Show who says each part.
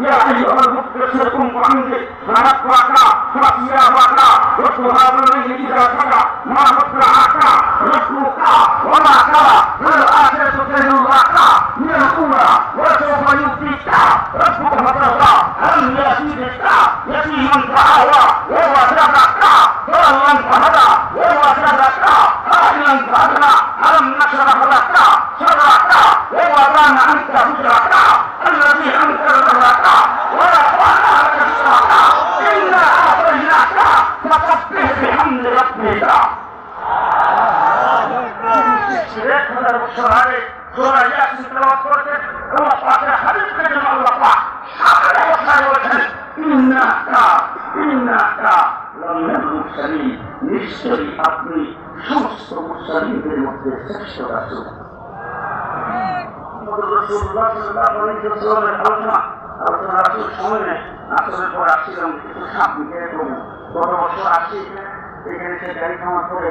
Speaker 1: يا أيها المدثر قم فأنذر فربك فثيابك وثياب الليل إذا سجى ما متعك ربك وما كرى والآخرة خير لك من الأولى وسوف يؤتيك ربك فترضى ألم يأتيك يتيما فآوى ووجدك ضالا فهدى ووجدك عائلا فأغنى ألم نشرح لك صدرك ووضعنا عنك وزرك الذي أنكر ظهرك ورفعنا لك ذكرك إنا أعطيناك فسبح بحمد ربك سورة ياسين تلاوت করেছেন আল্লাহ পাকের হাবিবকে যেন আল্লাহ পাক সামনে বসায় বলেছেন ইন্নাকা লামিনাল মুরসালিন নিশ্চয়ই আপনি সমস্ত মুরসালিনদের মধ্যে শ্রেষ্ঠ রাসূল মুহাম্মদুর রাসূলুল্লাহ সাল্লাল্লাহু আলাইহি ওয়াসাল্লামের আলোচনা রাসূল সময়ে আসরের পর আসছিলাম কিছু সাপ নিয়ে গত বছর আসছি এখানে সে গাড়ি খামার করে